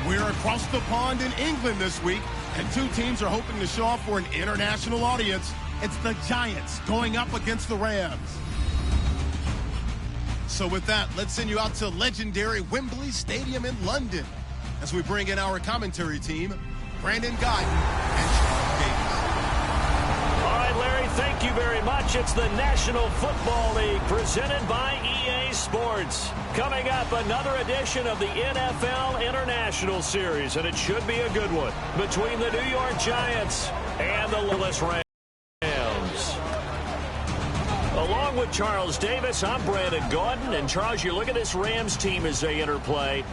We're across the pond in England this week, and two teams are hoping to show off for an international audience. It's the Giants going up against the Rams. So with that, let's send you out to legendary Wembley Stadium in London as we bring in our commentary team, Brandon Gaudin and Charles Davis. All right, Larry, thank you very much. It's the National Football League presented by EA Sports. Coming up, another edition of the NFL International Series, and it should be a good one, between the New York Giants and the Louis Rams. Along with Charles Davis, I'm Brandon Gaudin. And Charles, you look at this Rams team as they interplay.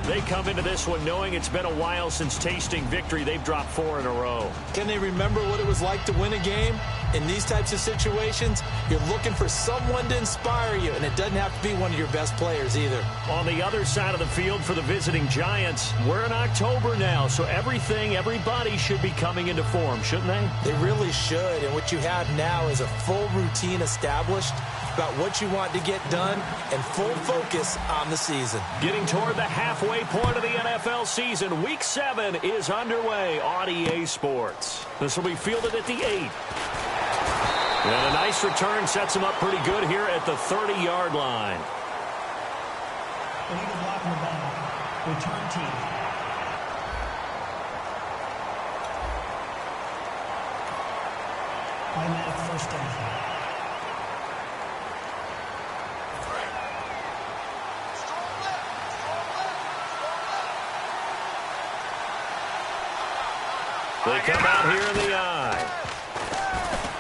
They come into this one knowing it's been a while since tasting victory. They've dropped 4 in a row. Can they remember what it was like to win a game? In these types of situations, you're looking for someone to inspire you, and it doesn't have to be one of your best players either. On the other side of the field for the visiting Giants, we're in October now, so everybody should be coming into form, shouldn't they? They really should, and what you have now is a full routine established about what you want to get done and full focus on the season. Getting toward the halfway point of the NFL season, Week 7 is underway on EA Sports. This will be fielded at the 8. And a nice return sets him up pretty good here at the 30-yard line. Illegal blocking the ball. Return team. Automatic first down. They come out here in the eye.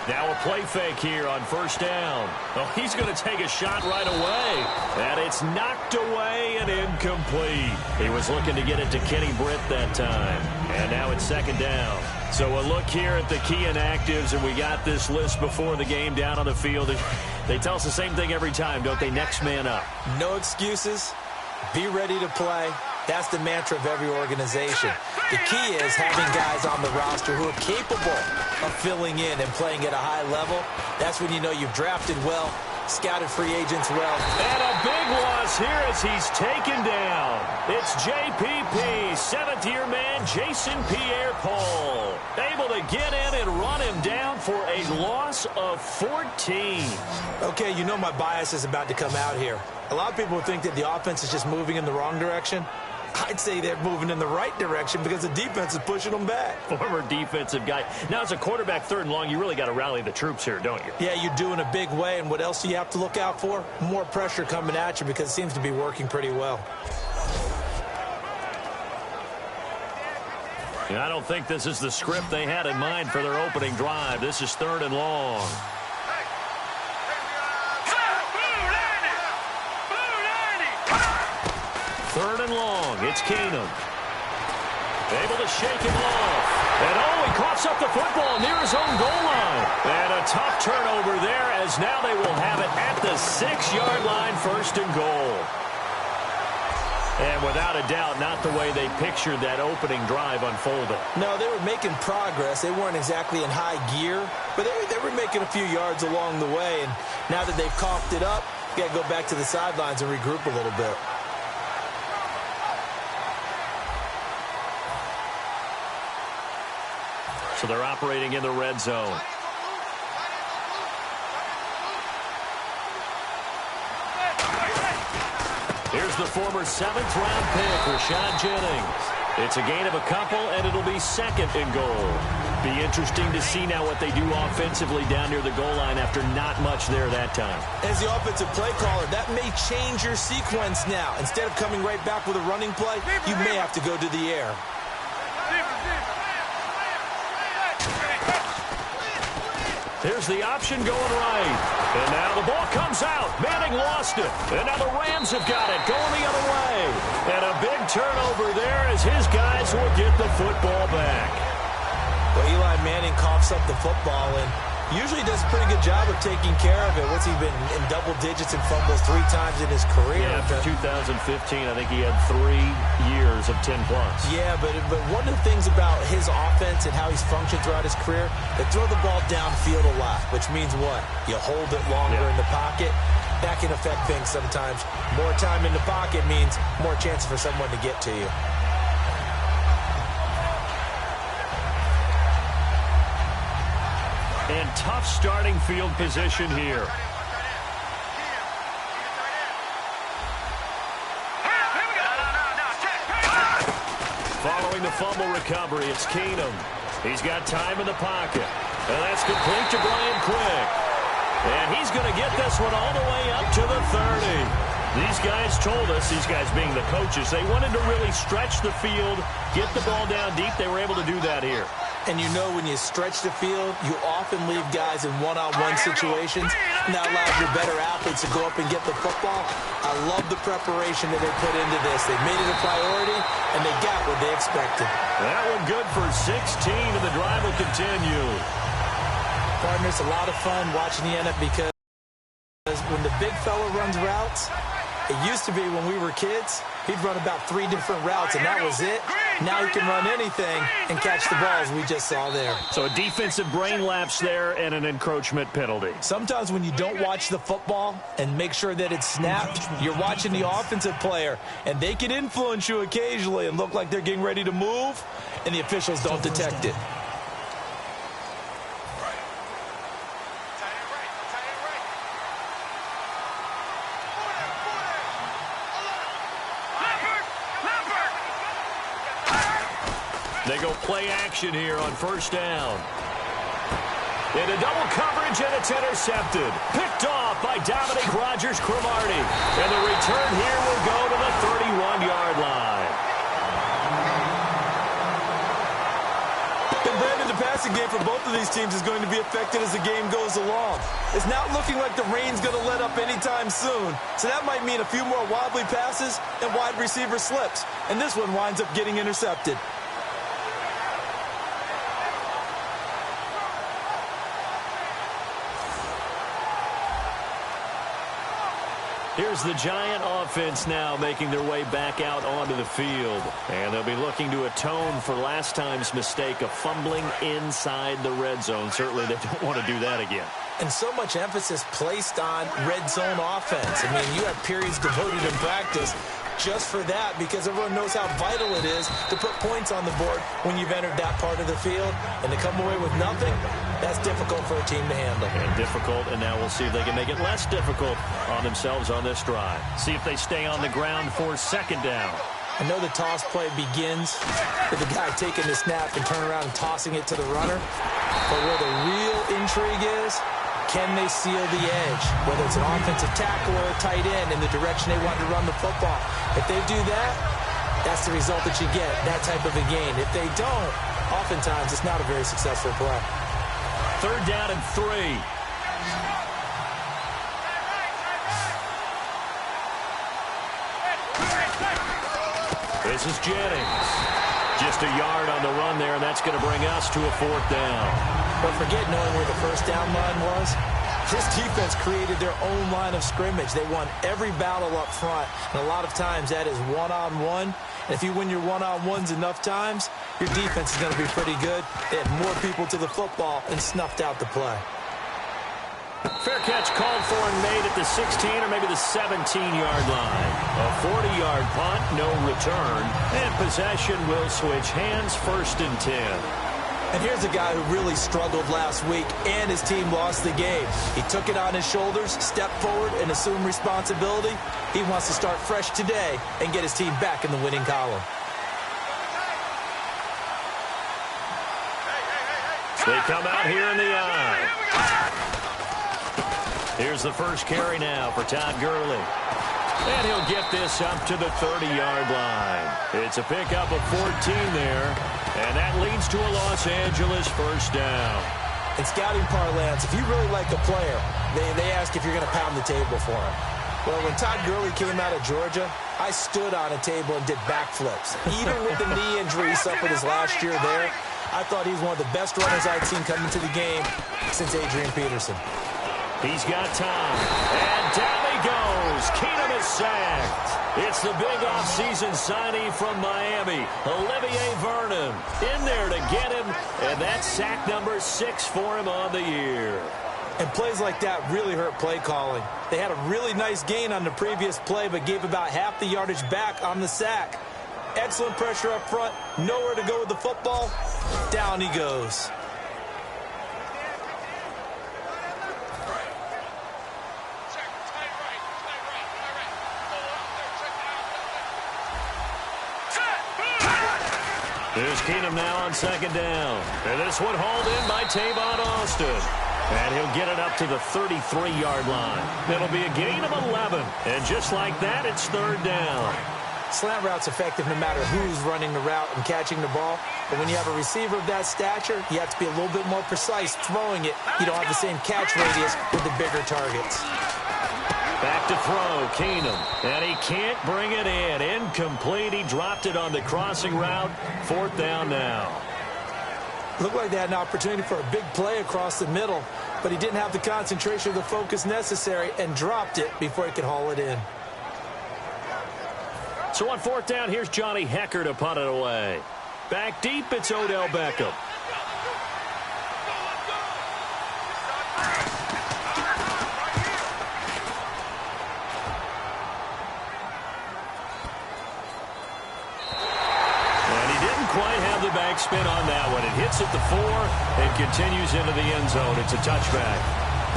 Now a play fake here on first down. Oh, he's going to take a shot right away. And it's knocked away and incomplete. He was looking to get it to Kenny Britt that time. And now it's second down. So a look here at the key inactives, and we got this list before the game down on the field. They tell us the same thing every time, don't they? Next man up. No excuses. Be ready to play. That's the mantra of every organization. The key is having guys on the roster who are capable of filling in and playing at a high level. That's when you know you've drafted well, scouted free agents well. And a big loss here as he's taken down. It's JPP, seventh-year man Jason Pierre-Paul, able to get in and run him down for a loss of 14. Okay, you know my bias is about to come out here. A lot of people think that the offense is just moving in the wrong direction. I'd say they're moving in the right direction because the defense is pushing them back. Former defensive guy. Now, as a quarterback, third and long, you really got to rally the troops here, don't you? Yeah, you do in a big way. And what else do you have to look out for? More pressure coming at you because it seems to be working pretty well. Yeah, I don't think this is the script they had in mind for their opening drive. This is third and long. Third and long. It's Keenum. Able to shake him off. And he coughs up the football near his own goal line. And a tough turnover there as now they will have it at the 6-yard line, first and goal. And without a doubt, not the way they pictured that opening drive unfolding. No, they were making progress. They weren't exactly in high gear, but they were making a few yards along the way. And now that they've coughed it up, you got to go back to the sidelines and regroup a little bit. So they're operating in the red zone. Here's the former 7th-round pick, Rashad Jennings. It's a gain of a couple, and it'll be second and goal. Be interesting to see now what they do offensively down near the goal line after not much there that time. As the offensive play caller, that may change your sequence now. Instead of coming right back with a running play, you may have to go to the air. Here's the option going right. And now the ball comes out. Manning lost it. And now the Rams have got it going the other way. And a big turnover there as his guys will get the football back. Well, Eli Manning coughs up the football and usually does a pretty good job of taking care of it. What's he been in double digits and fumbles 3 times in his career? Yeah, after 2015, I think he had 3 years of 10+. Yeah, but one of the things about his offense and how he's functioned throughout his career, they throw the ball downfield a lot, which means what? You hold it longer in the pocket. That can affect things sometimes. More time in the pocket means more chance for someone to get to you. And tough starting field position here. Following the fumble recovery, it's Keenum. He's got time in the pocket. And that's complete to Brian Quick. And he's going to get this one all the way up to the 30. These guys told us, these guys being the coaches, they wanted to really stretch the field, get the ball down deep. They were able to do that here. And you know when you stretch the field, you often leave guys in one-on-one situations, and that allows your better athletes to go up and get the football. I love the preparation that they put into this. They made it a priority, and they got what they expected. That one good for 16, and the drive will continue. Partners, a lot of fun watching the end up because when the big fella runs routes, it used to be when we were kids, he'd run about 3 different routes, and that was it. Now he can run anything and catch the balls we just saw there. So a defensive brain lapse there and an encroachment penalty. Sometimes when you don't watch the football and make sure that it's snapped, you're watching the offensive player, and they can influence you occasionally and look like they're getting ready to move, and the officials don't detect it. They go play action here on first down. Into double coverage, and it's intercepted. Picked off by Dominique Rodgers-Cromartie. And the return here will go to the 31-yard line. And Brandon, the passing game for both of these teams is going to be affected as the game goes along. It's not looking like the rain's going to let up anytime soon. So that might mean a few more wobbly passes and wide receiver slips. And this one winds up getting intercepted. Here's the Giant offense now making their way back out onto the field. And they'll be looking to atone for last time's mistake of fumbling inside the red zone. Certainly they don't want to do that again. And so much emphasis placed on red zone offense. I mean, you have periods devoted in practice just for that because everyone knows how vital it is to put points on the board when you've entered that part of the field. And to come away with nothing, that's difficult for a team to handle. And difficult, and now we'll see if they can make it less difficult on themselves on this drive. See if they stay on the ground for second down. I know the toss play begins with the guy taking the snap and turn around and tossing it to the runner. But where the real intrigue is, can they seal the edge? Whether it's an offensive tackle or a tight end in the direction they want to run the football. If they do that, that's the result that you get, that type of a gain. If they don't, oftentimes it's not a very successful play. Third down and 3. This is Jennings. Just a yard on the run there, and that's going to bring us to a fourth down. But forget knowing where the first down line was. This defense created their own line of scrimmage. They won every battle up front, and a lot of times that is one-on-one. And if you win your one-on-ones enough times, your defense is going to be pretty good. They had more people to the football and snuffed out the play. Fair catch called for and made at the 16 or maybe the 17-yard line. A 40-yard punt, no return. And possession will switch hands, first and 10. And here's a guy who really struggled last week, and his team lost the game. He took it on his shoulders, stepped forward, and assumed responsibility. He wants to start fresh today and get his team back in the winning column. They come out here in the eye. Here's the first carry now for Todd Gurley. And he'll get this up to the 30-yard line. It's a pickup of 14 there. And that leads to a Los Angeles first down. In scouting parlance, if you really like a player, they ask if you're going to pound the table for him. Well, when Todd Gurley came out of Georgia, I stood on a table and did backflips. Even with the knee injury he suffered his last year there, I thought he was one of the best runners I'd seen come into the game since Adrian Peterson. He's got time. And down he goes. Keenum is sacked. It's the big offseason signing from Miami, Olivier Vernon, in there to get him, and that's sack number 6 for him on the year. And plays like that really hurt play calling. They had a really nice gain on the previous play, but gave about half the yardage back on the sack. Excellent pressure up front, nowhere to go with the football. Down he goes. Here's Keenum now on second down. And this one hauled in by Tavon Austin. And he'll get it up to the 33-yard line. It'll be a gain of 11. And just like that, it's third down. Slant route's effective no matter who's running the route and catching the ball. But when you have a receiver of that stature, you have to be a little bit more precise throwing it. You don't have the same catch radius with the bigger targets. Back to throw, Keenum. And he can't bring it in. Incomplete. He dropped it on the crossing route. Fourth down now. Looked like they had an opportunity for a big play across the middle, but he didn't have the concentration or the focus necessary and dropped it before he could haul it in. So on fourth down, here's Johnny Hekker to punt it away. Back deep, it's Odell Beckham. Quite have the backspin on that one. It hits at the 4 and continues into the end zone. It's a touchback.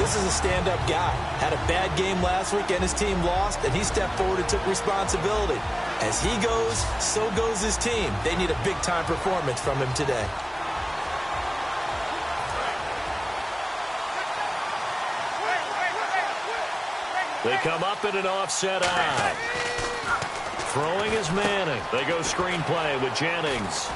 This is a stand-up guy. Had a bad game last week and his team lost, and he stepped forward and took responsibility. As he goes, so goes his team. They need a big-time performance from him today. They come up in an offset eye. Throwing is Manning. They go screenplay with Jennings.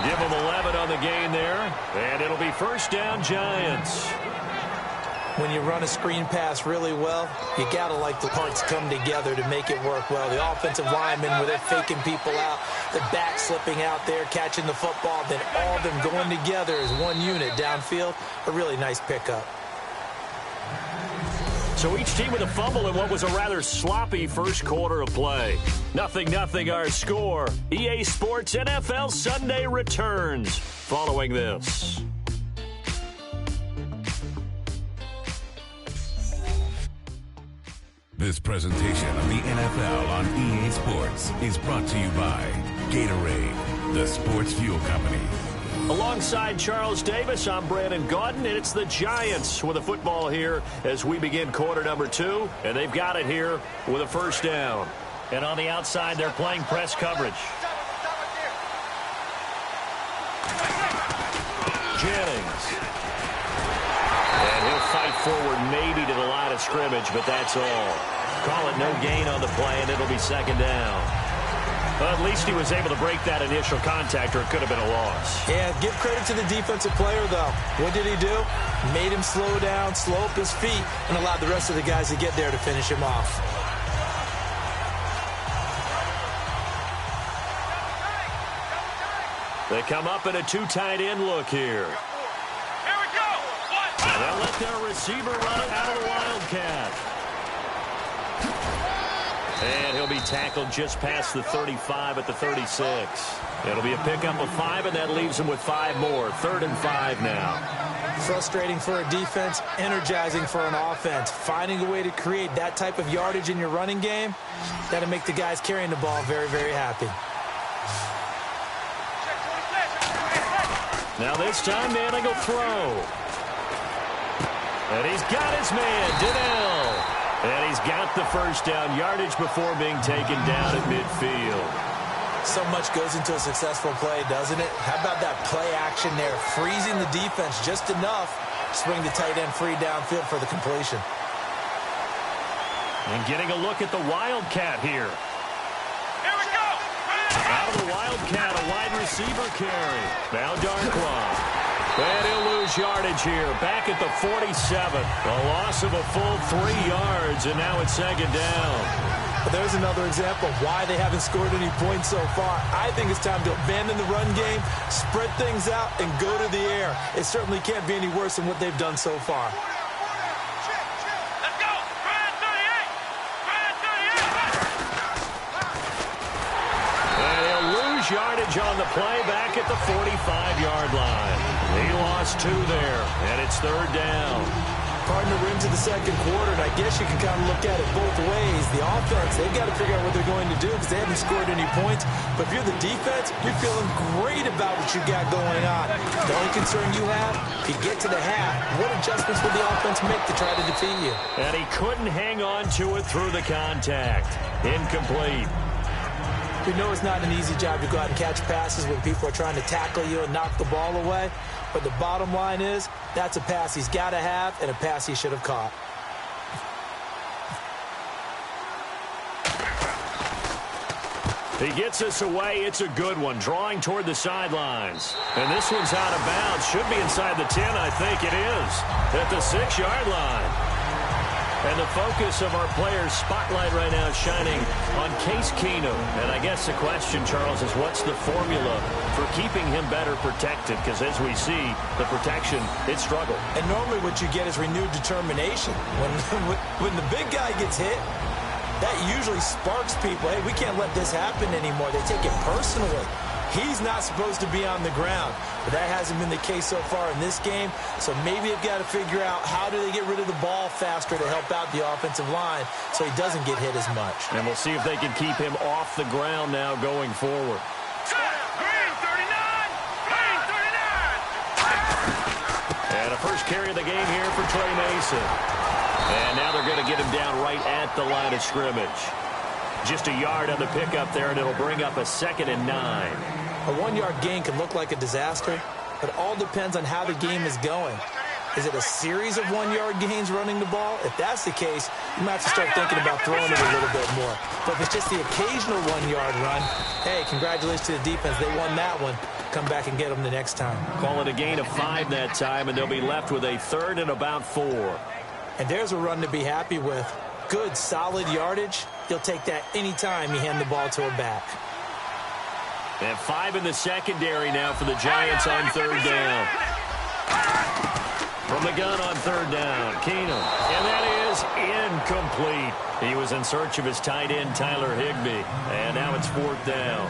Give them 11 on the gain there. And it'll be first down, Giants. When you run a screen pass really well, you got to like the parts come together to make it work well. The offensive linemen, where they're faking people out, the back slipping out there, catching the football, then all of them going together as one unit downfield. A really nice pickup. So each team with a fumble in what was a rather sloppy first quarter of play. 0-0 our score. EA Sports NFL Sunday returns following this. This presentation of the NFL on EA Sports is brought to you by Gatorade, the sports fuel company. Alongside Charles Davis, I'm Brandon Gaudin, and it's the Giants with a football here as we begin quarter number 2, and they've got it here with a first down. And on the outside, they're playing press coverage. Jennings. And he'll fight forward maybe to the line of scrimmage, but that's all. Call it no gain on the play, and it'll be second down. Well, at least he was able to break that initial contact, or it could have been a loss. Yeah, give credit to the defensive player, though. What did he do? Made him slow down, slow up his feet, and allowed the rest of the guys to get there to finish him off. They come up in a two tight end look here. Here we go. And they'll let their receiver run it out of the Wildcat. And he'll be tackled just past the 35 at the 36. It'll be a pickup of 5, and that leaves him with 5 more. 3rd and 5 now. Frustrating for a defense, energizing for an offense. Finding a way to create that type of yardage in your running game, that'll make the guys carrying the ball very, very happy. Now this time, Manning will throw. And he's got his man, Donnell. And he's got the first down yardage before being taken down at midfield. So much goes into a successful play, doesn't it? How about that play action there? Freezing the defense just enough to swing the tight end free downfield for the completion. And getting a look at the Wildcat here. Here we go. Out of the Wildcat, a wide receiver carry. Now Darkwa. And he'll lose yardage here. Back at the 47. A loss of a full 3 yards, and now it's second down. But there's another example of why they haven't scored any points so far. I think it's time to abandon the run game, spread things out, and go to the air. It certainly can't be any worse than what they've done so far. Let's go. Brad 38. Brad 38. And he'll lose yardage on the play back at the 45-yard line. He lost 2 there, and it's 3rd down. Cardinal rim to the second quarter, and I guess you can kind of look at it both ways. The offense, they've got to figure out what they're going to do because they haven't scored any points. But if you're the defense, you're feeling great about what you got going on. The only concern you have, if you get to the half, what adjustments will the offense make to try to defeat you? And he couldn't hang on to it through the contact. Incomplete. We know it's not an easy job to go out and catch passes when people are trying to tackle you and knock the ball away. But the bottom line is, that's a pass he's got to have and a pass he should have caught. He gets us away. It's a good one, drawing toward the sidelines. And this one's out of bounds. Should be inside the 10, I think it is. At the 6-yard line. And the focus of our players' spotlight right now is shining on Case Keenum. And I guess the question, Charles, is what's the formula for keeping him better protected? Because as we see, the protection, it struggled. And normally what you get is renewed determination. When the big guy gets hit, that usually sparks people. Hey, we can't let this happen anymore. They take it personally. He's not supposed to be on the ground. But that hasn't been the case so far in this game. So maybe they've got to figure out how do they get rid of the ball faster to help out the offensive line so he doesn't get hit as much. And we'll see if they can keep him off the ground now going forward. Green 39! Green 39! And a first carry of the game here for Trey Mason. And now they're going to get him down right at the line of scrimmage. Just a yard on the pickup there, and it'll bring up a 2nd and 9. A 1-yard gain can look like a disaster, but it all depends on how the game is going. Is it a series of 1-yard gains running the ball? If that's the case, you might have to start thinking about throwing it a little bit more. But if it's just the occasional 1-yard run, hey, congratulations to the defense. They won that one. Come back and get them the next time. Call it a gain of 5 that time, and they'll be left with a 3rd and about 4. And there's a run to be happy with. Good, solid yardage. You'll take that anytime you hand the ball to a back. And 5 in the secondary now for the Giants on 3rd down. From the gun on 3rd down, Keenum. And that is incomplete. He was in search of his tight end, Tyler Higbee. And now it's 4th down.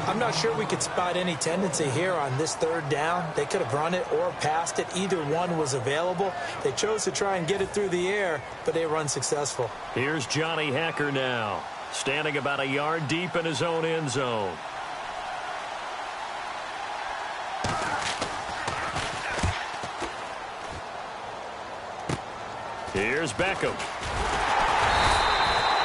I'm not sure we could spot any tendency here on this 3rd down. They could have run it or passed it. Either one was available. They chose to try and get it through the air, but they were unsuccessful. Here's Johnny Hecker now, standing about a yard deep in his own end zone. Here's Beckham.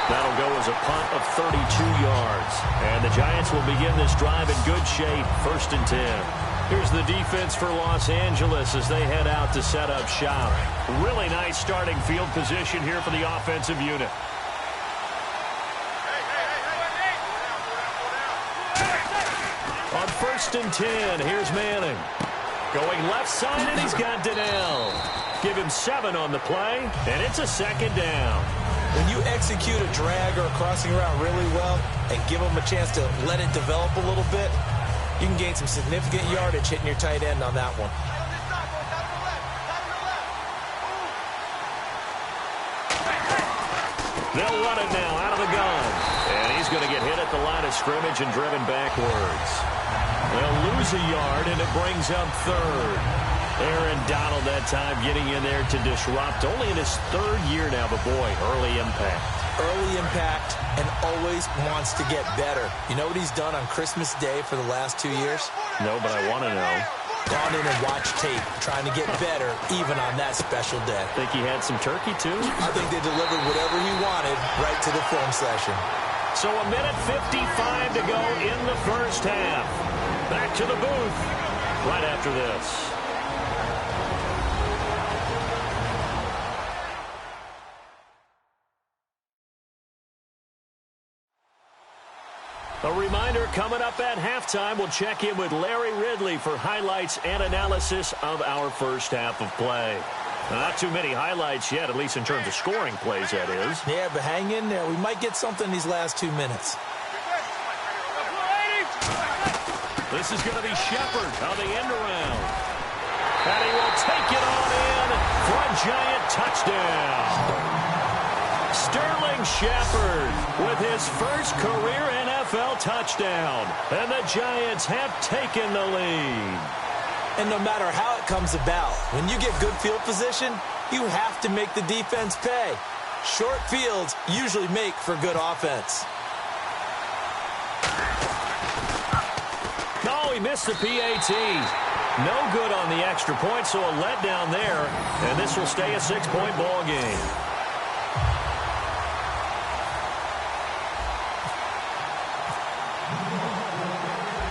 That'll go as a punt of 32 yards. And the Giants will begin this drive in good shape, 1st and 10. Here's the defense for Los Angeles as they head out to set up shop. Really nice starting field position here for the offensive unit. On 1st and 10, here's Manning. Going left side, and he's got Donnell. Give him 7 on the play, and it's a 2nd down. When you execute a drag or a crossing route really well and give them a chance to let it develop a little bit, you can gain some significant yardage hitting your tight end on that one. They'll run it now out of the gun. And he's going to get hit at the line of scrimmage and driven backwards. They'll lose a yard, and it brings up 3rd. Aaron Donald that time getting in there to disrupt. Only in his 3rd year now, but boy, early impact. Early impact and always wants to get better. You know what he's done on Christmas Day for the last 2 years? No, but I want to know. Gone in and watched tape, trying to get better even on that special day. Think he had some turkey, too? I think they delivered whatever he wanted right to the film session. So a minute 55 to go in the 1st half. Back to the booth right after this. A reminder, coming up at halftime, we'll check in with Larry Ridley for highlights and analysis of our 1st half of play. Not too many highlights yet, at least in terms of scoring plays, that is. Yeah, but hang in there. We might get something these last 2 minutes. This is going to be Shepard on the end around. And he will take it on in for a Giant touchdown. Sterling Shepard with his first career NFL touchdown. And the Giants have taken the lead. And no matter how it comes about, when you get good field position, you have to make the defense pay. Short fields usually make for good offense. Oh, he missed the PAT. No good on the extra point, so a letdown there. And this will stay a 6-point ball game.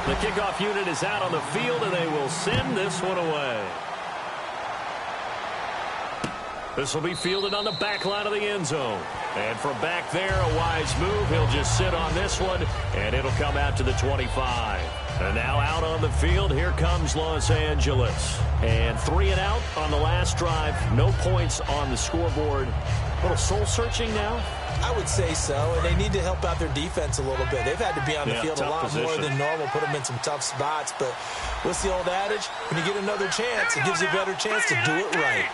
The kickoff unit is out on the field, and they will send this one away. This will be fielded on the back line of the end zone. And from back there, a wise move. He'll just sit on this one, and it'll come out to the 25. And now out on the field, here comes Los Angeles. And 3 and out on the last drive. No points on the scoreboard. A little soul-searching now? I would say so, and they need to help out their defense a little bit. They've had to be on the field a lot more than normal, put them in some tough spots. But what's the old adage? When you get another chance, it gives you a better chance to do it right.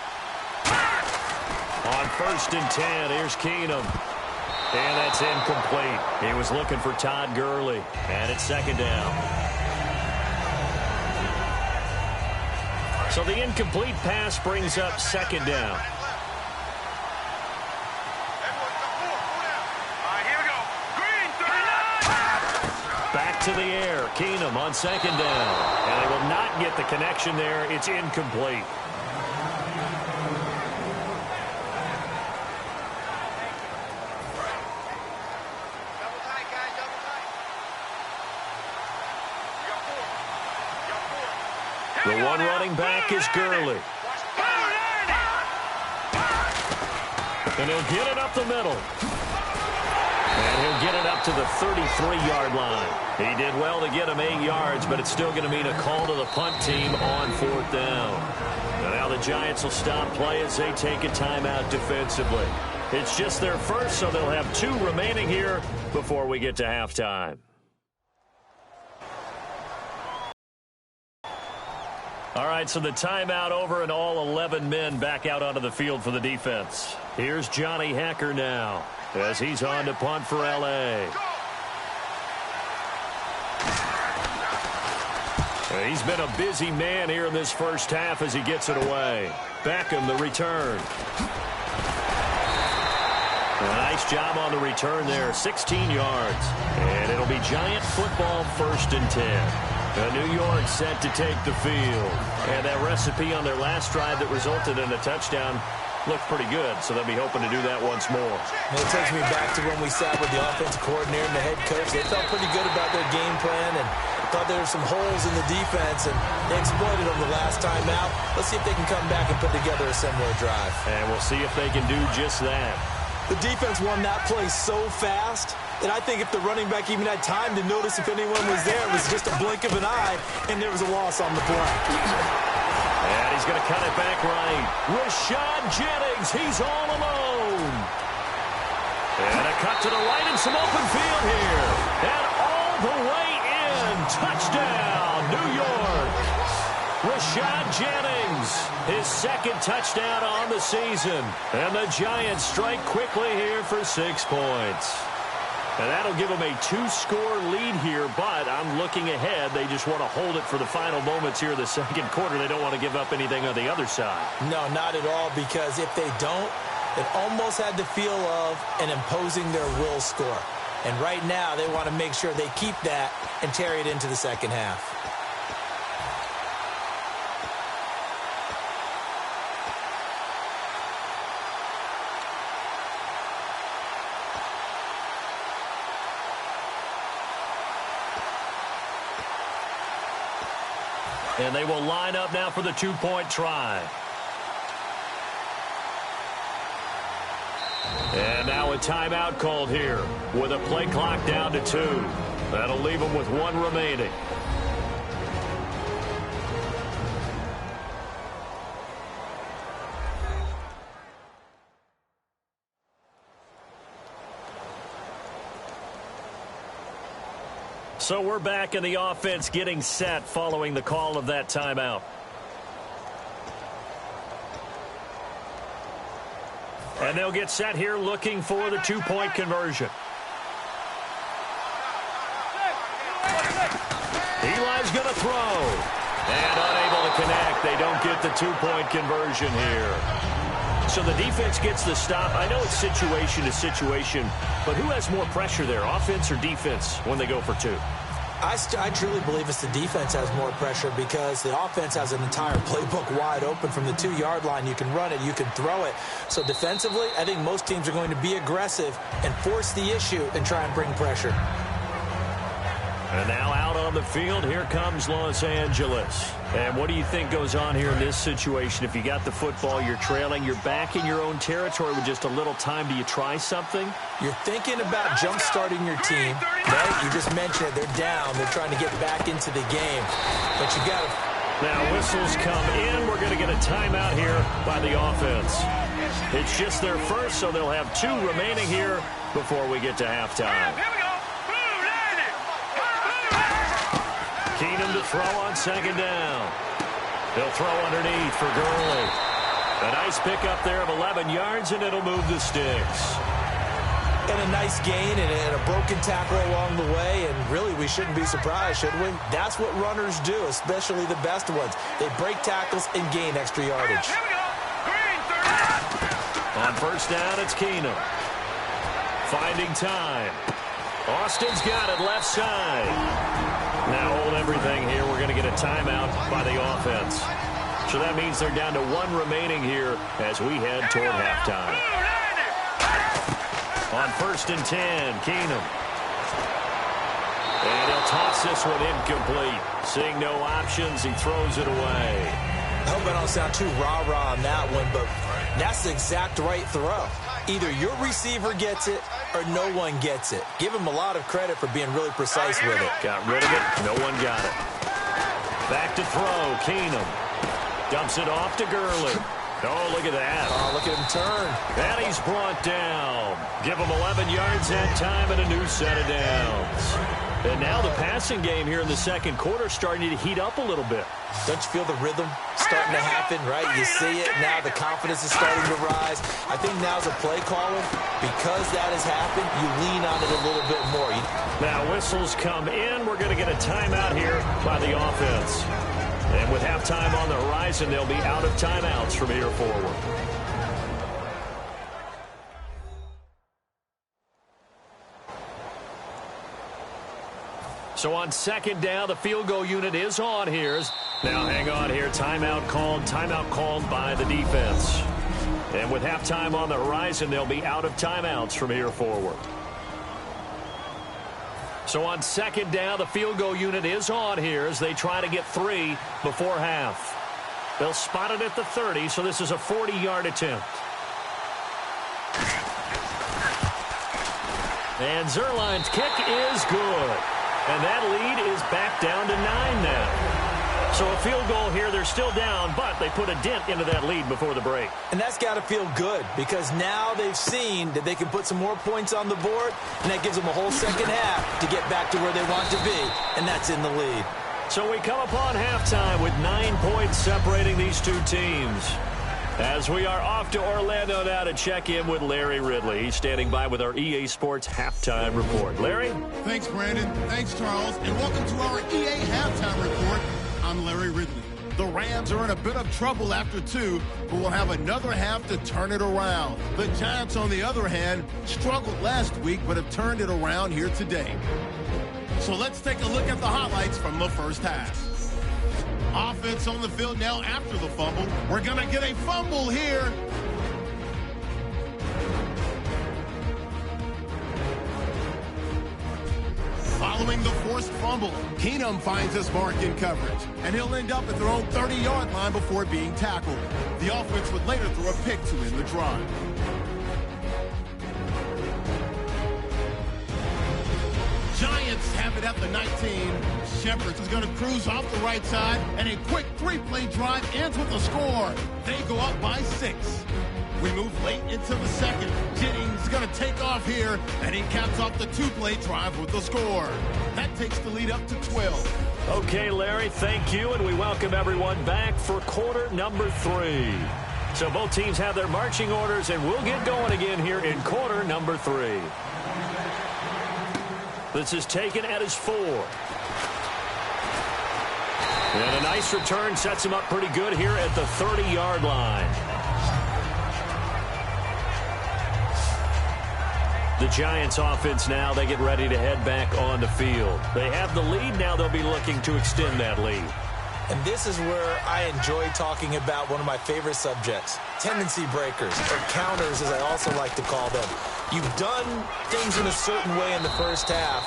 On 1st and 10, here's Keenum. And that's incomplete. He was looking for Todd Gurley. And it's 2nd down. So the incomplete pass brings up 2nd down. Back to the air. Keenum on 2nd down. And they will not get the connection there. It's incomplete. The one running back is Gurley. And he'll get it up the middle. And he'll get it up to the 33-yard line. He did well to get him 8 yards, but it's still going to mean a call to the punt team on 4th down. And now the Giants will stop play as they take a timeout defensively. It's just their first, so they'll have 2 remaining here before we get to halftime. All right, so the timeout over and all 11 men back out onto the field for the defense. Here's Johnny Hacker now as he's on to punt for L.A. He's been a busy man here in this first half as he gets it away. Beckham, the return. A nice job on the return there, 16 yards. And it'll be Giant football 1st and 10. New York set to take the field. And that recipe on their last drive that resulted in a touchdown looked pretty good, so they'll be hoping to do that once more. And it takes me back to when we sat with the offensive coordinator and the head coach. They felt pretty good about their game plan and thought there were some holes in the defense, and they exploited them the last time out. Let's see if they can come back and put together a similar drive. And we'll see if they can do just that. The defense won that play so fast that I think if the running back even had time to notice if anyone was there, it was just a blink of an eye, and there was a loss on the play. And he's going to cut it back right. Rashad Jennings, he's all alone. And a cut to the right and some open field here. And all the way in. Touchdown, New York. Rashad Jennings, his 2nd touchdown on the season. And the Giants strike quickly here for 6 points. And that'll give them a 2-score lead here, but I'm looking ahead. They just want to hold it for the final moments here in the 2nd quarter. They don't want to give up anything on the other side. No, not at all, because if they don't, it almost had the feel of an imposing their will score. And right now, they want to make sure they keep that and carry it into the 2nd half. And they will line up now for the 2-point try. And now a timeout called here with a play clock down to 2. That'll leave them with 1 remaining. So we're back in the offense getting set following the call of that timeout. And they'll get set here looking for the 2-point conversion. Eli's going to throw. And unable to connect. They don't get the 2-point conversion here. So the defense gets the stop. I know it's situation to situation, but who has more pressure there, offense or defense, when they go for 2? I truly believe it's the defense has more pressure because the offense has an entire playbook wide open from the 2-yard line. You can run it, you can throw it. So defensively, I think most teams are going to be aggressive and force the issue and try and bring pressure. And now out on the field, here comes Los Angeles. And what do you think goes on here in this situation? If you got the football, you're trailing, you're back in your own territory with just a little time. Do you try something? You're thinking about jump-starting your team, right? You just mentioned it. They're down. They're trying to get back into the game. But you got to... Now whistles come in. We're going to get a timeout here by the offense. It's just their first, so they'll have 2 remaining here before we get to halftime. Keenum to throw on second down. He'll throw underneath for Gurley. A nice pickup there of 11 yards, and it'll move the sticks. And a nice gain and a broken tackle along the way, and really we shouldn't be surprised, should we? That's what runners do, especially the best ones. They break tackles and gain extra yardage. On first down, it's Keenum. Finding time. Austin's got it left side. Now hold everything here. We're going to get a timeout by the offense. So that means they're down to 1 remaining here as we head toward halftime. On first and 10, Keenum. And he'll toss this one incomplete. Seeing no options, he throws it away. I hope I don't sound too rah-rah on that one, but that's the exact right throw. Either your receiver gets it or no one gets it. Give him a lot of credit for being really precise with it. Got rid of it. No one got it. Back to throw. Keenum dumps it off to Gurley. Oh, look at that. Oh, look at him turn. And he's brought down. Give him 11 yards that time and a new set of downs. And now the passing game here in the second quarter starting to heat up a little bit. Don't you feel the rhythm starting to happen, right? You see it now. The confidence is starting to rise. I think now's a play caller. Because that has happened, you lean on it a little bit more. Now whistles come in. We're going to get a timeout here by the offense. And with halftime on the horizon, they'll be out of timeouts from here forward. So on second down, the field goal unit is on here. Now hang on here. Timeout called by the defense. And with halftime on the horizon, they'll be out of timeouts from here forward. So on second down, the field goal unit is on here as they try to get 3 before half. They'll spot it at the 30, so this is a 40-yard attempt. And Zuerlein's kick is good. And that lead is back down to 9 now. So a field goal here, they're still down, but they put a dent into that lead before the break. And that's got to feel good because now they've seen that they can put some more points on the board, and that gives them a whole second half to get back to where they want to be, and that's in the lead. So we come upon halftime with 9 points separating these two teams. As we are off to Orlando now to check in with Larry Ridley. He's standing by with our EA Sports Halftime Report. Larry? Thanks, Brandon. Thanks, Charles. And welcome to our EA Halftime Report. I'm Larry Ridley. The Rams are in a bit of trouble after 2, but will have another half to turn it around. The Giants, on the other hand, struggled last week, but have turned it around here today. So let's take a look at the highlights from the first half. Offense on the field now after the fumble. We're going to get a fumble here. Following the forced fumble, Keenum finds his mark in coverage, and he'll end up at their own 30-yard line before being tackled. The offense would later throw a pick to end the drive. Giants have it at the 19. Shepard is going to cruise off the right side, and a quick 3-play drive ends with a score. They go up by 6. We move late into the second. Jennings is going to take off here, and he caps off the 2-play drive with the score. That takes the lead up to 12. Okay, Larry, thank you, and we welcome everyone back for quarter number 3. So both teams have their marching orders, and we'll get going again here in quarter number 3. This is taken at his 4. And a nice return sets him up pretty good here at the 30-yard line. The Giants offense now, they get ready to head back on the field. They have the lead. Now they'll be looking to extend that lead. And this is where I enjoy talking about one of my favorite subjects, tendency breakers, or counters as I also like to call them. You've done things in a certain way in the first half.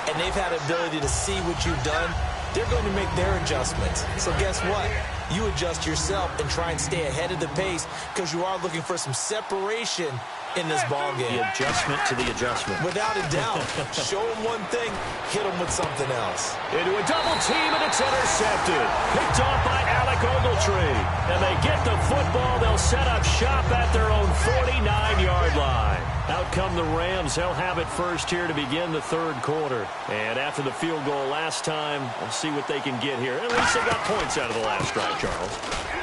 and they've had the ability to see what you've done, they're going to make their adjustments. So guess what? You adjust yourself and try and stay ahead of the pace because you are looking for some separation in this ball game. The adjustment to the adjustment. Without a doubt. Show them one thing, hit them with something else. Into a double team, and it's intercepted. Picked off by Alec Ogletree. And they get the football. They'll set up shop at their own 49-yard line. Out come the Rams. They'll have it first here to begin the third quarter. And after the field goal last time, we'll see what they can get here. At least they got points out of the last drive, Charles.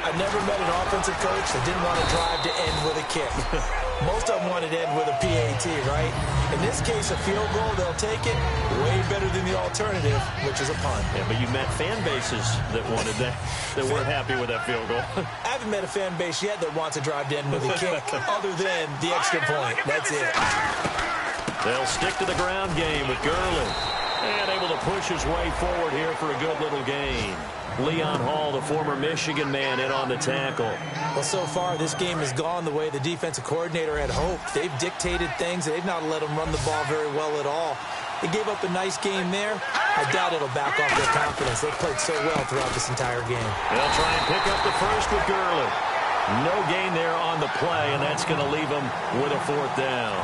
I've never met an offensive coach that didn't want to drive to end with a kick. Most of them wanted to end with a PAT, right? In this case, a field goal, they'll take it way better than the alternative, which is a punt. Yeah, but you met fan bases that wanted that, that weren't happy with that field goal. I haven't met a fan base yet that wants to drive to end with a kick other than the extra point. That's it. They'll stick to the ground game with Gurley. And able to push his way forward here for a good little gain. Leon Hall, the former Michigan man, in on the tackle. Well, so far, this game has gone the way the defensive coordinator had hoped. They've dictated things. They've not let them run the ball very well at all. They gave up a nice game there. I doubt it'll back off their confidence. They've played so well throughout this entire game. They'll try and pick up the first with Gurley. No gain there on the play, and that's going to leave them with a fourth down.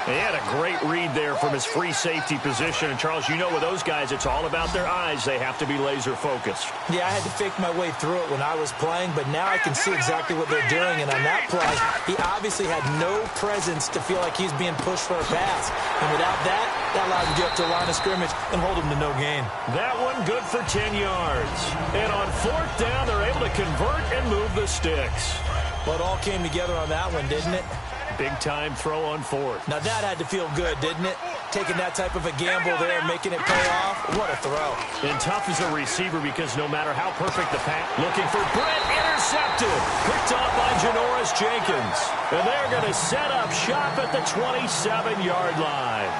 He had a great read there from his free safety position. And, Charles, you know with those guys, it's all about their eyes. They have to be laser-focused. Yeah, I had to fake my way through it when I was playing, but now I can see exactly what they're doing. And on that play, he obviously had no presence to feel like he's being pushed for a pass. And without that, that allowed him to get up to the line of scrimmage and hold him to no gain. That one good for 10 yards. And on fourth down, they're able to convert and move the sticks. Well, it all came together on that one, didn't it? Big-time throw on fourth. Now, that had to feel good, didn't it? Taking that type of a gamble there and making it pay off. What a throw. And tough as a receiver because no matter how perfect the pass, looking for Brett, intercepted. Picked off by Janoris Jenkins. And they're going to set up shop at the 27-yard line.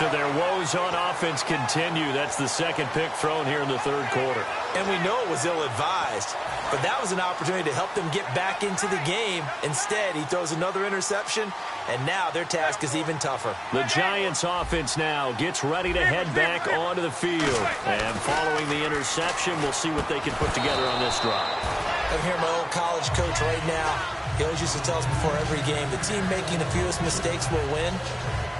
So their woes on offense continue. That's the second pick thrown here in the third quarter. And we know it was ill-advised. But that was an opportunity to help them get back into the game. Instead, he throws another interception, and now their task is even tougher. The Giants offense now gets ready to head back onto the field. And following the interception, we'll see what they can put together on this drive. I'm hearing my old college coach right now. He always used to tell us before every game, the team making the fewest mistakes will win.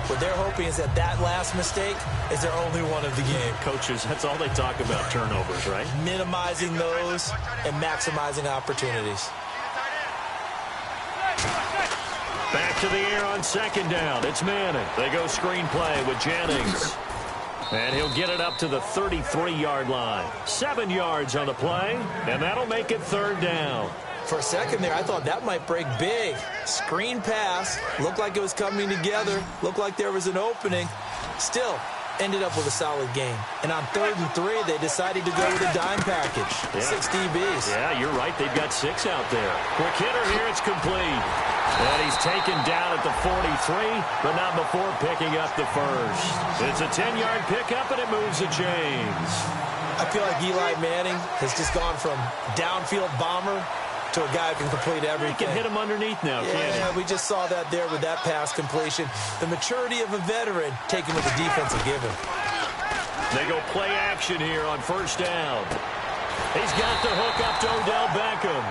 What they're hoping is that that last mistake is their only one of the game. Coaches, that's all they talk about, turnovers, right? Minimizing those and maximizing opportunities. Back to the air on second down. It's Manning. They go screen play with Jennings. And he'll get it up to the 33-yard line. 7 yards on the play, and that'll make it third down. For a second there, I thought that might break big. Screen pass. Looked like it was coming together. Looked like there was an opening. Still, ended up with a solid game. And on 3rd and 3, they decided to go with a dime package. Yeah. 6 DBs. Yeah, you're right. They've got 6 out there. Quick hitter here. It's complete. And he's taken down at the 43, but not before picking up the first. It's a 10-yard pickup, and it moves the chains. I feel like Eli Manning has just gone from downfield bomber to a guy who can complete everything. He can hit him underneath now, can't he? Yeah, we just saw that there with that pass completion. The maturity of a veteran taken with the defensive given. They go play action here on first down. He's got the hook up to Odell Beckham.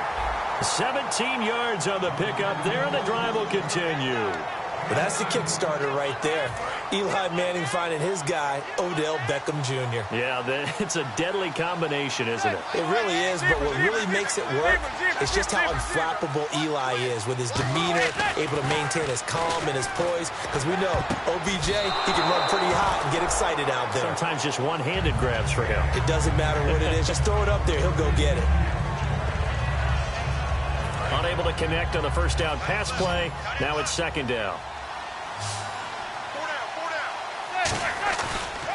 17 yards on the pickup there, and the drive will continue. But that's the Kickstarter right there. Eli Manning finding his guy, Odell Beckham Jr. Yeah, it's a deadly combination, isn't it? It really is, but what really makes it work is just how unflappable Eli is with his demeanor, able to maintain his calm and his poise. Because we know, OBJ, he can run pretty hot and get excited out there. Sometimes just one-handed grabs for him. It doesn't matter what it is. Just throw it up there. He'll go get it. Unable to connect on the first down pass play. Now it's second down.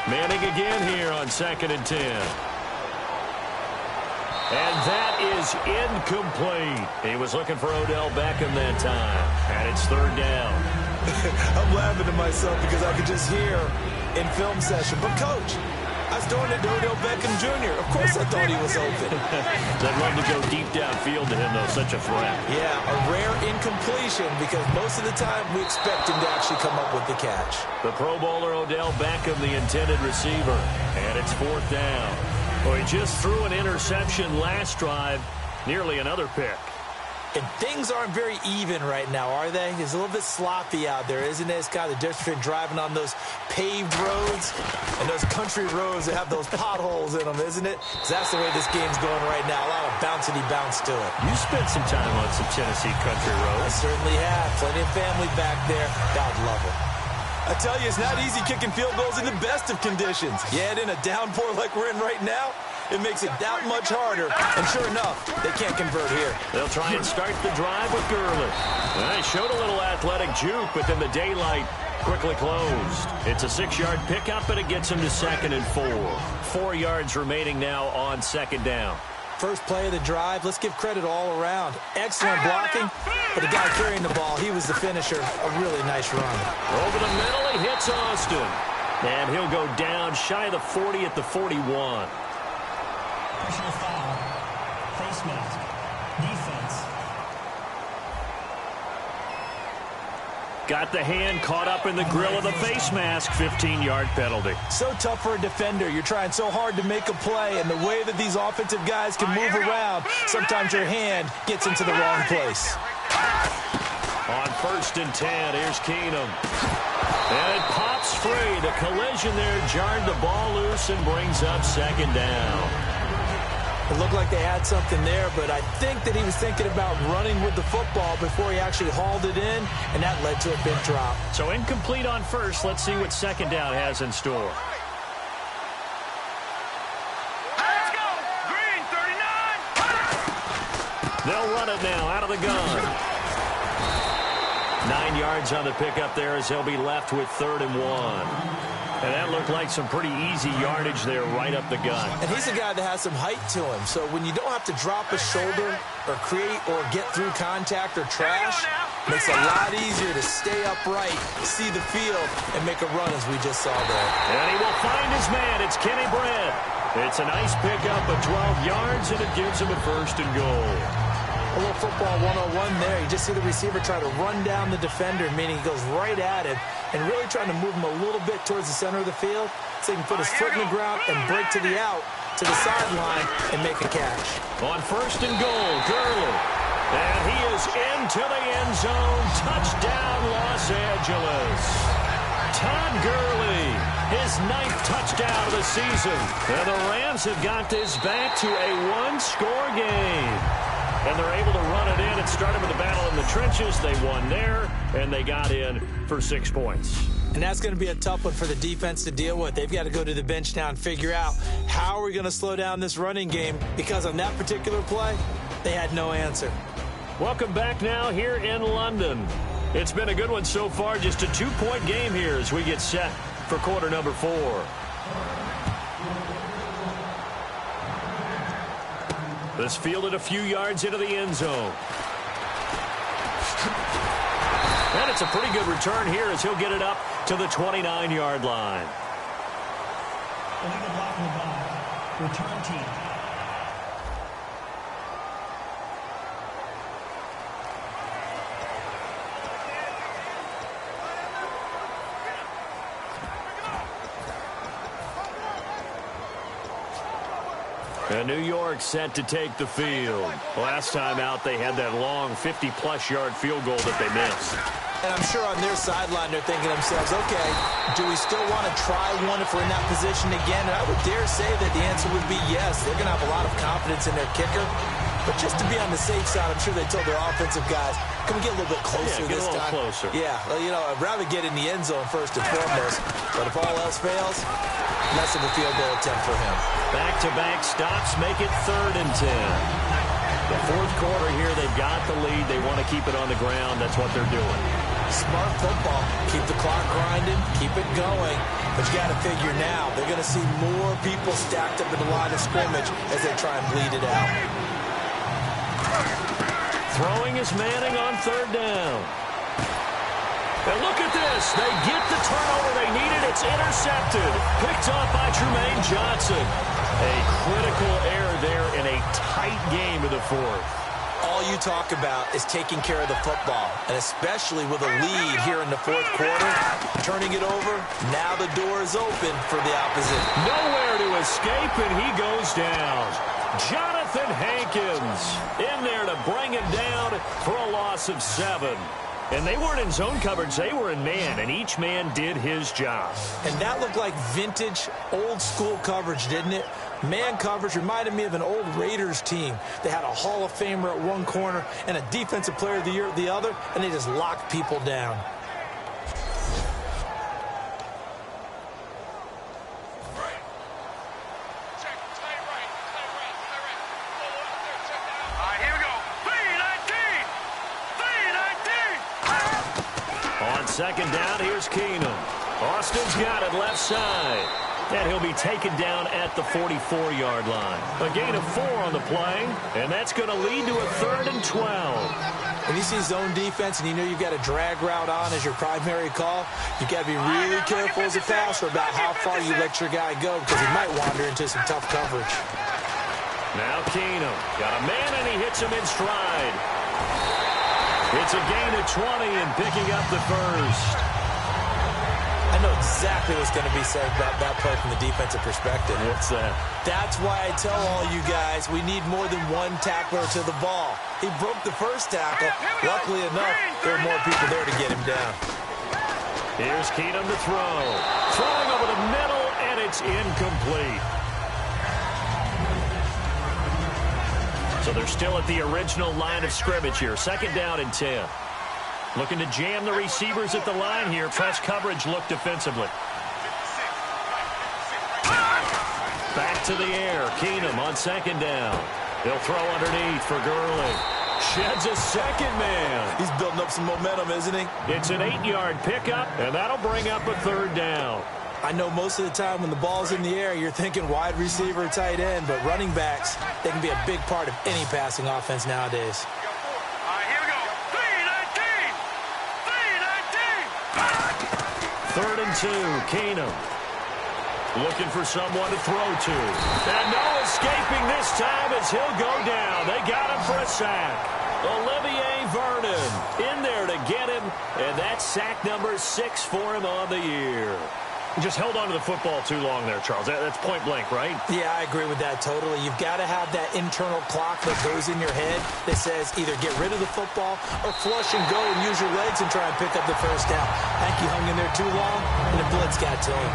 Manning again here on 2nd and 10. And that is incomplete. He was looking for Odell Beckham that time. And it's third down. I'm laughing to myself because I could just hear in film session. But, Coach, I was throwing it to Odell Beckham Jr. Of course I thought he was open. They'd love to go deep downfield to him, though. Such a threat. Yeah, a rare incompletion because most of the time we expect him to actually come up with the catch. The Pro Bowler Odell Beckham, the intended receiver. And it's 4th down. Well, he just threw an interception last drive. Nearly another pick. And things aren't very even right now, are they? It's a little bit sloppy out there, isn't it? It's kind of the difference between driving on those paved roads and those country roads that have those potholes in them, isn't it? Because that's the way this game's going right now. A lot of bouncy bounce to it. You spent some time on some Tennessee country I roads. certainly have. Plenty of family back there. God love it. I tell you, it's not easy kicking field goals in the best of conditions. Yet in a downpour like we're in right now, it makes it that much harder. And sure enough, they can't convert here. They'll try and start the drive with Gurley. They showed a little athletic juke, but then the daylight quickly closed. It's a 6-yard pickup, and it gets him to 2nd and 4. 4 yards remaining now on 2nd down. First play of the drive, let's give credit all around. Excellent blocking, but the guy carrying the ball, he was the finisher. A really nice run. Over the middle, he hits Austin. And he'll go down shy of the 40 at the 41. Personal foul. Face mask. Defense. Got the hand caught up in the grill of the face mask. 15-yard penalty. So tough for a defender. You're trying so hard to make a play, and the way that these offensive guys can move around, sometimes your hand gets into the wrong place. On 1st and 10, here's Keenum. And it pops free. The collision there jarred the ball loose and brings up 2nd down. It looked like they had something there, but I think that he was thinking about running with the football before he actually hauled it in, and that led to a big drop. So incomplete on 1st. Let's see what 2nd down has in store. Let's go! Green, 39! They'll run it now out of the gun. 9 yards on the pickup there as they'll be left with 3rd and 1. And that looked like some pretty easy yardage there right up the gut. And he's a guy that has some height to him. So when you don't have to drop a shoulder or create or get through contact or trash, makes it a lot easier to stay upright, see the field, and make a run as we just saw there. And he will find his man. It's Kenny Brett. It's a nice pickup of 12 yards, and it gives him a 1st and goal. A little football 101 there. You just see the receiver try to run down the defender, meaning he goes right at him and really trying to move him a little bit towards the center of the field so he can put his foot in the ground and break to the out, to the sideline, and make a catch. On 1st and goal, Gurley. And he is into the end zone. Touchdown, Los Angeles. Todd Gurley, his 9th touchdown of the season. And the Rams have got this back to a 1-score game. And they're able to run it in and start with the battle in the trenches. They won there, and they got in for 6 points. And that's going to be a tough one for the defense to deal with. They've got to go to the bench now and figure out how are we going to slow down this running game, because on that particular play, they had no answer. Welcome back now here in London. It's been a good one so far. Just a 2-point game here as we get set for quarter number 4. This fielded a few yards into the end zone. And it's a pretty good return here as he'll get it up to the 29-yard line. Illegal block in the back. Return team. And New York set to take the field. Last time out, they had that long 50-plus yard field goal that they missed. And I'm sure on their sideline they're thinking to themselves, okay, do we still want to try one if we're in that position again? And I would dare say that the answer would be yes. They're going to have a lot of confidence in their kicker. But just to be on the safe side, I'm sure they told their offensive guys, can we get a little bit closer this time? Closer. Yeah, well, you know, I'd rather get in the end zone first and foremost. But if all else fails, less of a field goal attempt for him. Back-to-back stops make it 3rd and 10. The 4th quarter here, they've got the lead. They want to keep it on the ground. That's what they're doing. Smart football. Keep the clock grinding. Keep it going. But you got to figure now, they're going to see more people stacked up in the line of scrimmage as they try and bleed it out. Throwing is Manning on 3rd down. And look at this. They get the turnover they needed. It's intercepted. Picked up by Trumaine Johnson. A critical error there in a tight game in the fourth. All you talk about is taking care of the football, and especially with a lead here in the fourth quarter, turning it over, now the door is open for the opposite. Nowhere to escape, and he goes down. Jonathan Hankins in there to bring him down for a loss of 7. And they weren't in zone coverage. They were in man, and each man did his job. And that looked like vintage, old-school coverage, didn't it? Man coverage reminded me of an old Raiders team. They had a Hall of Famer at one corner and a Defensive Player of the Year at the other, and they just locked people down. Second down, here's Keenum. Austin's got it left side. And he'll be taken down at the 44-yard line. A gain of 4 on the play, and that's going to lead to a 3rd and 12. When you see zone defense and you know you've got a drag route on as your primary call, you've got to be really careful as a passer about how far you let your guy go because he might wander into some tough coverage. Now Keenum got a man, and he hits him in stride. It's a gain of 20 and picking up the first. I know exactly what's going to be said about that play from the defensive perspective. What's that? That's why I tell all you guys we need more than one tackler to the ball. He broke the first tackle. Luckily enough, there were more people there to get him down. Here's Keenum to throw. Throwing over the middle, and it's incomplete. So they're still at the original line of scrimmage here. 2nd down and 10. Looking to jam the receivers at the line here. Press coverage look defensively. Back to the air. Keenum on 2nd down. He'll throw underneath for Gurley. Sheds a second man. He's building up some momentum, isn't he? It's an 8-yard pickup, and that'll bring up a 3rd down. I know most of the time when the ball's in the air, you're thinking wide receiver, tight end, but running backs, they can be a big part of any passing offense nowadays. All right, here we go. 3rd and 2, Keenum. Looking for someone to throw to. And no escaping this time as he'll go down. They got him for a sack. Olivier Vernon in there to get him, and that's sack number 6 for him on the year. He just held on to the football too long there, Charles. That's point blank, right? Yeah, I agree with that totally. You've got to have that internal clock that goes in your head that says either get rid of the football or flush and go and use your legs and try and pick up the first down. I think he hung in there too long, and the blitz got to him.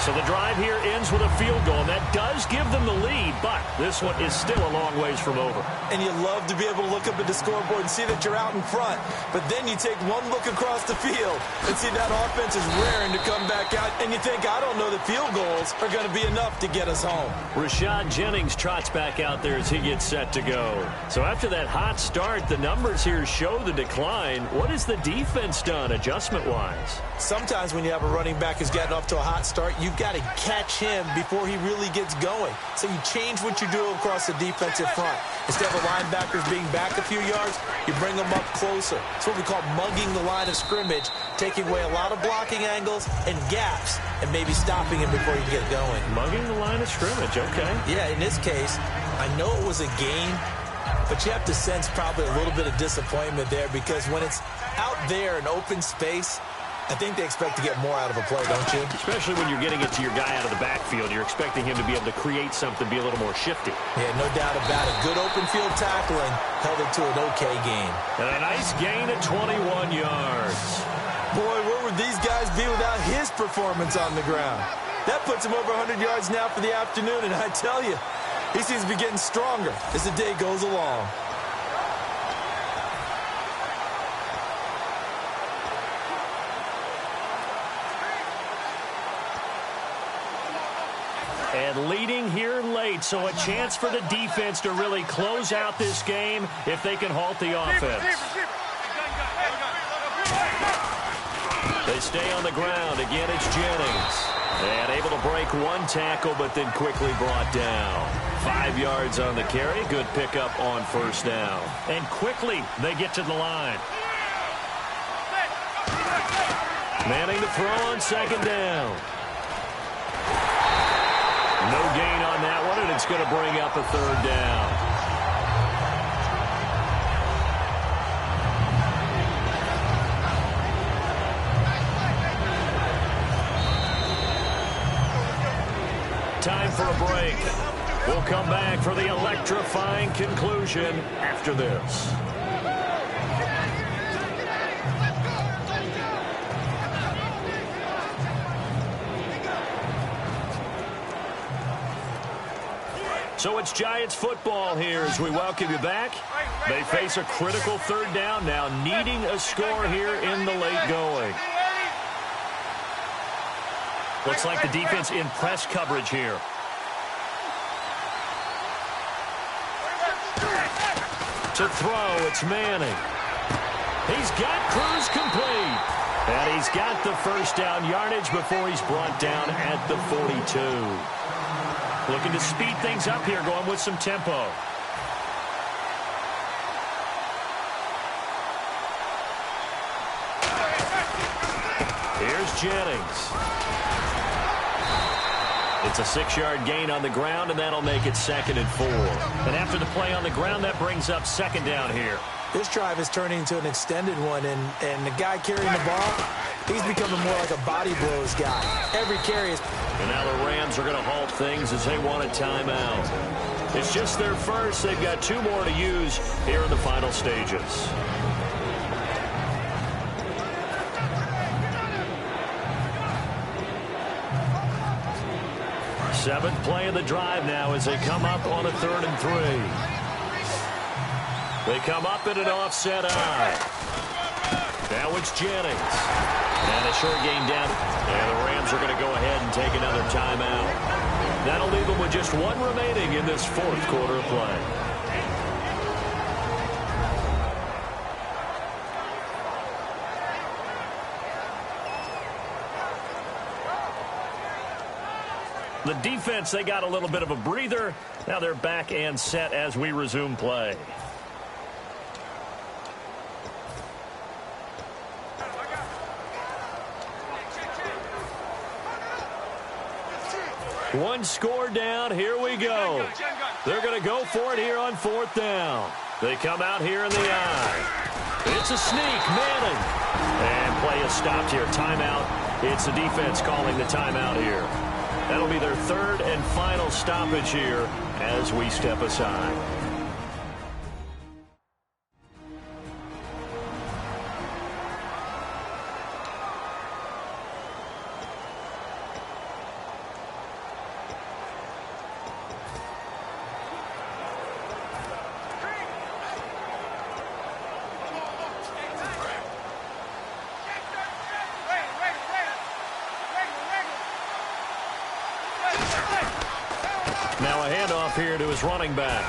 So the drive here ends with a field goal, and that does give them the lead, but this one is still a long ways from over. And you love to be able to look up at the scoreboard and see that you're out in front, but then you take one look across the field and see that offense is raring to come back out, and you think, I don't know that field goals are going to be enough to get us home. Rashad Jennings trots back out there as he gets set to go. So after that hot start, the numbers here show the decline. What has the defense done adjustment-wise? Sometimes when you have a running back who's gotten off to a hot start, you've got to catch him before he really gets going. So you change what you do across the defensive front. Instead of the linebackers being back a few yards, you bring them up closer. It's what we call mugging the line of scrimmage, taking away a lot of blocking angles and gaps and maybe stopping him before you get going. Mugging the line of scrimmage, okay. Yeah, in this case, I know it was a gain, but you have to sense probably a little bit of disappointment there because when it's out there in open space, I think they expect to get more out of a play, don't you? Especially when you're getting it to your guy out of the backfield. You're expecting him to be able to create something, be a little more shifty. Yeah, no doubt about it. Good open field tackling held it to an okay gain. And a nice gain of 21 yards. Boy, where would these guys be without his performance on the ground? That puts him over 100 yards now for the afternoon, and I tell you, he seems to be getting stronger as the day goes along. And leading here late, so a chance for the defense to really close out this game if they can halt the offense. They stay on the ground. Again, it's Jennings. And able to break one tackle, but then quickly brought down. 5 yards on the carry. Good pickup on first down. And quickly, they get to the line. Manning to throw on second down. No gain on that one, and it's going to bring up a third down. Time for a break. We'll come back for the electrifying conclusion after this. So it's Giants football here as we welcome you back. They face a critical third down now, needing a score here in the late going. Looks like the defense in press coverage here. To throw, it's Manning. He's got Cruz complete. And he's got the first down yardage before he's brought down at the 42. Looking to speed things up here, going with some tempo. Here's Jennings. It's a 6-yard gain on the ground, and that'll make it 2nd and 4. And after the play on the ground, that brings up 2nd down here. This drive is turning into an extended one, and the guy carrying the ball, he's becoming more like a body blows guy. Every carry is... And now the Rams are going to halt things as they want a timeout. It's just their first. They've got 2 more to use here in the final stages. Seventh play of the drive now as they come up on a 3rd and 3. They come up in an offset eye. Now it's Jennings. And a short gain down. And the Rams are going to go ahead and take another timeout. That'll leave them with just 1 remaining in this 4th quarter of play. The defense, they got a little bit of a breather. Now they're back and set as we resume play. One score down. Here we go. They're going to go for it here on 4th down. They come out here in the eye. It's a sneak. Manning. And play is stopped here. Timeout. It's the defense calling the timeout here. That'll be their 3rd and final stoppage here as we step aside. Now a handoff here to his running back.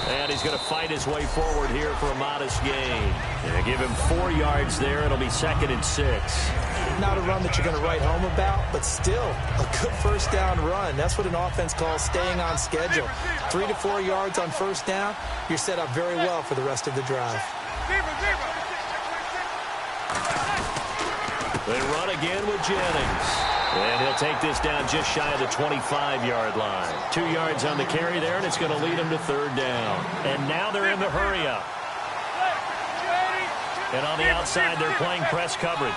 And he's going to fight his way forward here for a modest gain. And give him 4 yards there. It'll be 2nd and 6. Not a run that you're going to write home about, but still a good first down run. That's what an offense calls staying on schedule. 3 to 4 yards on first down. You're set up very well for the rest of the drive. They run again with Jennings. And he'll take this down just shy of the 25-yard line. 2 yards on the carry there, and it's going to lead him to 3rd down. And now they're in the hurry-up. And on the outside, they're playing press coverage.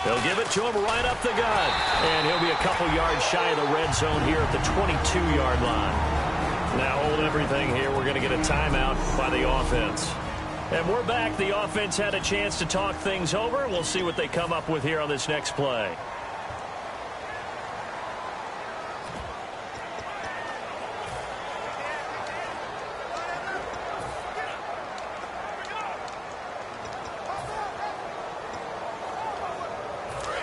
They'll give it to him right up the gut. And he'll be a couple yards shy of the red zone here at the 22-yard line. Now hold everything here. We're going to get a timeout by the offense. And we're back. The offense had a chance to talk things over. We'll see what they come up with here on this next play.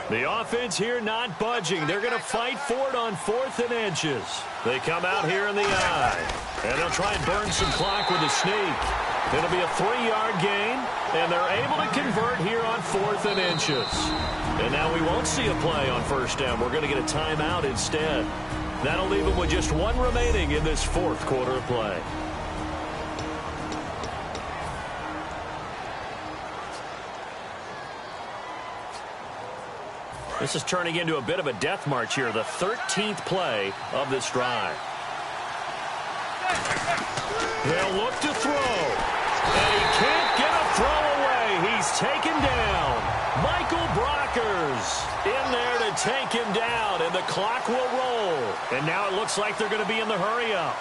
The offense here not budging. They're going to fight for it on 4th and inches. They come out here in the eye. And they'll try and burn some clock with a sneak. It'll be a 3-yard gain. And they're able to convert here on 4th and inches. And now we won't see a play on first down. We're going to get a timeout instead. That'll leave them with just 1 remaining in this 4th quarter of play. This is turning into a bit of a death march here, the 13th play of this drive. They'll look to throw. And he can't get a throw away. He's taken down. Michael Brockers in there to take him down, and the clock will roll. And now it looks like they're going to be in the hurry-up.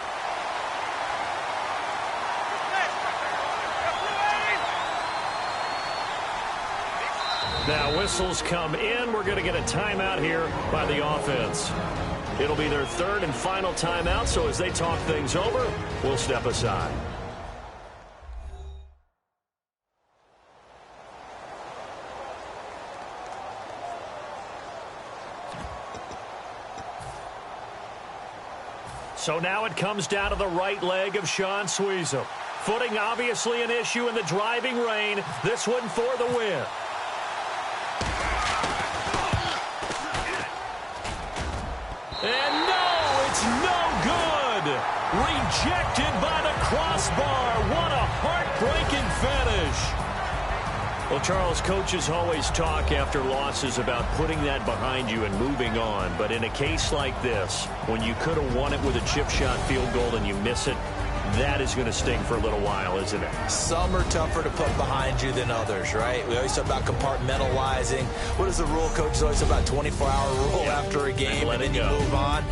Now whistles come in. We're going to get a timeout here by the offense. It'll be their third and final timeout, so as they talk things over, we'll step aside. So now it comes down to the right leg of Sean Sweezum. Footing obviously an issue in the driving rain. This one for the win. And no, it's no good. Rejected by the crossbar. What a heartbreaking finish. Well, Charles, coaches always talk after losses about putting that behind you and moving on. But in a case like this, when you could have won it with a chip shot field goal and you miss it, that is going to sting for a little while, isn't it? Some are tougher to put behind you than others, right? We always talk about compartmentalizing. What is the rule? Coaches always talk about 24-hour rule after a game, and then you move on.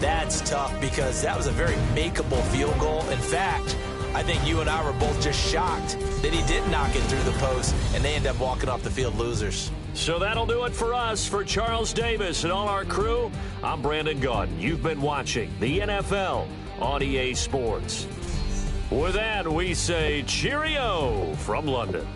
That's tough because that was a very makeable field goal. In fact, I think you and I were both just shocked that he did knock it through the post, and they end up walking off the field losers. So that'll do it for us. For Charles Davis and all our crew, I'm Brandon Gaudin. You've been watching the NFL on EA Sports. With that, we say cheerio from London.